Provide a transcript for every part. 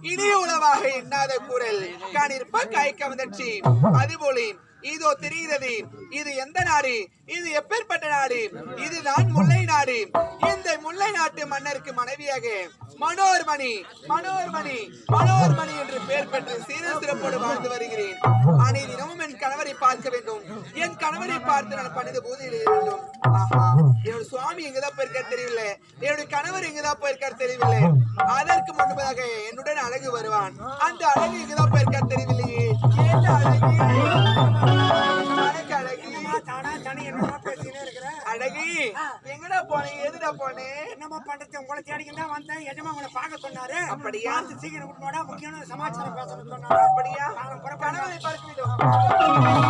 இனிய உணவாக எண்ணாத குரல் காணிருப்ப காய்க்க வந்தட்சி அதுபோலே இதோ தெரிகிறது இது எந்த நாடு இது எப்பேற்பட்ட நாடு இதுதான் முல்லை நாடு இந்த முல்லை நாட்டு மன்னருக்கு மனைவியாக மனோர்மணி மனோர்மணி மனோர்மணி என்று பெயர் பெற்று சீர சிறப்போடு வாழ்ந்து வருகிறேன் அனை தினமும் என் கணவரை பார்க்க வேண்டும் என் கணவரை பார்த்து நான் பணித போது எழுத வேண்டும் என்னோட சுவாமி எங்கதான் போயிருக்காரு தெரியவில்லை என்னுடைய கணவர் எங்கதான் போயிருக்காரு தெரியவில்லை அதற்கு முன்பதாக என்னுடன் அழகு வருவான் அந்த அழகு எங்கதான் போயிருக்காரு தெரியவில்லையே அழகி எங்கடா போனேன் எதுடா போனேன் என்னமா பண்றது உங்களை தேடிக்கிட்டு வந்தேன் எஜமா உங்களை பார்க்க சொன்னாரு அப்படியா சீக்கிரம் விட்டுனோட முக்கியமான சமாச்சாரம் பேசணும் சொன்னாரு அப்படியா கணவரை பார்க்க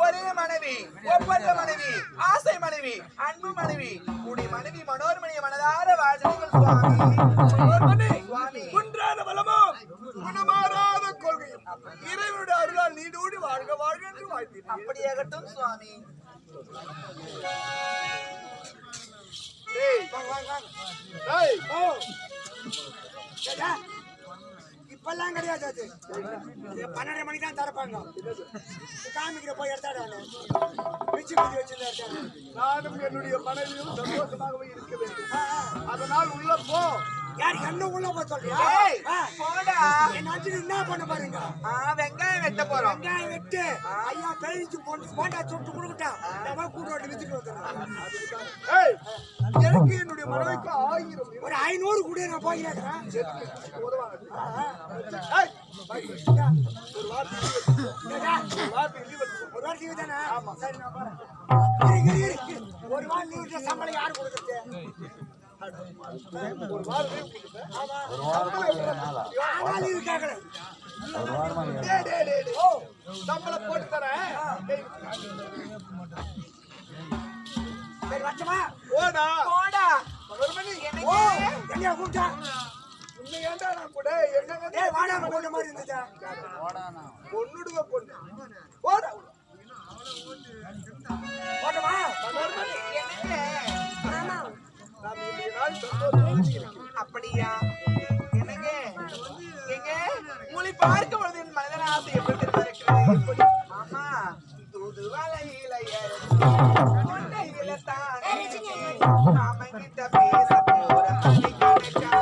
ஒரே மனைவி, ஒப்பந்த மனைவி, ஆசை மனைவி, அன்பு மனைவி, குடி மனைவி மனோர்மணிய மனதார வாழ்த்துங்கள் சுவாமி. குன்றாத பலமும் குணமாறாத கொள்கையும் இறைவனுடைய அருளால் நீடூடி வாழ்க வாழ்க என்று வாழ்த்தீர்கள். அப்படியாகட்டும் சுவாமி. இப்பெல்லாம் கிடையாது. அது 12 மணிக்கு தான் திறப்பாங்க. காமிக்கிற போய் எடுத்தாடு பிச்சு பிச்சு வச்சிருந்தாரு. நானும் என்னுடைய மனைவியும் சந்தோஷமாகவே இருக்க வேண்டும். அதனால் உள்ள போ. யார் என்ன உள்ள போய் சொல்றியா? போடா. என்ன என்ன பண்ண பாருங்க. வெங்காயம் வெட்ட போறோம். வெங்காயம் வெட்டு ஐயா பெருச்சு போட்டு போட்டா சுட்டு கொடுக்கட்டா. நம்ம கூட ஓட்டி வித்துட்டு வந்துடுறோம். எனக்கு என்னுடைய மனைவிக்கு 1000 ஒரு 500 கூட நான் போய் கேட்கிறேன். ஒரு வாரம் லீவு தானே? ஆமா சரி நான் போறேன். ஒரு வாரம் லீவு சம்பளம் யாரு கொடுக்குறது? ஒரு வாரம் லீவு கேட்கறேன். சம்பளம் போட்டு தரேன். சரி வச்சமா ஓடா போடா. என்ன கூப்பிட்டா? உன்னை ஏண்டா நான் கூட என்ன வாடாம கொண்ட மாதிரி இருந்துச்சா? பொண்ணுடுவ பொண்ணு ஓடா. ஓட்டமா நாம் இன்றைய நாள் சந்தோஷமாக இருக்கிறோம். அப்படியா? என்னங்க எங்க உங்களை பார்க்கும் பொழுது என் மனதின் ஆசை எப்படி இருக்கிறது? ஆமா, தூதுவளையில கொண்டையில தானே மாமங்கிட்ட பேச போற அன்னை கணக்கா.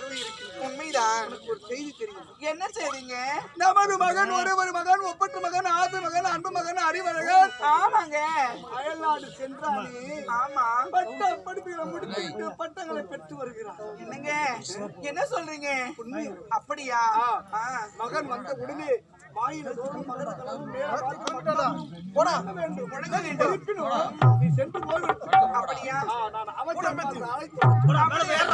மகளும் இருக்கிறது. உண்மைதான். எனக்கு ஒரு செய்தி தெரியும். என்ன செய்றீங்க? நமது மகன் ஒருவர் மகன், ஒப்பற்ற மகன், ஆசை மகன், அன்பு மகன், அறிவழகன் ஆமாங்க. அயல்நாடு சென்றானே. ஆமா. பட்ட படிப்புகளை முடித்துவிட்டு பட்டங்களை பெற்று வருகிறார். என்னங்க என்ன சொல்றீங்க? அப்படியா? மகன் வந்த உடனே வாயில தோறும் மகர கலவும் மேல வாய்க்கு போடா வேண்டும். முழங்க வேண்டும். இருப்பினும் நீ சென்று போய் அப்படியா? நான் அவசரமாக அழைத்து புறப்பட்டு வருகிறேன்.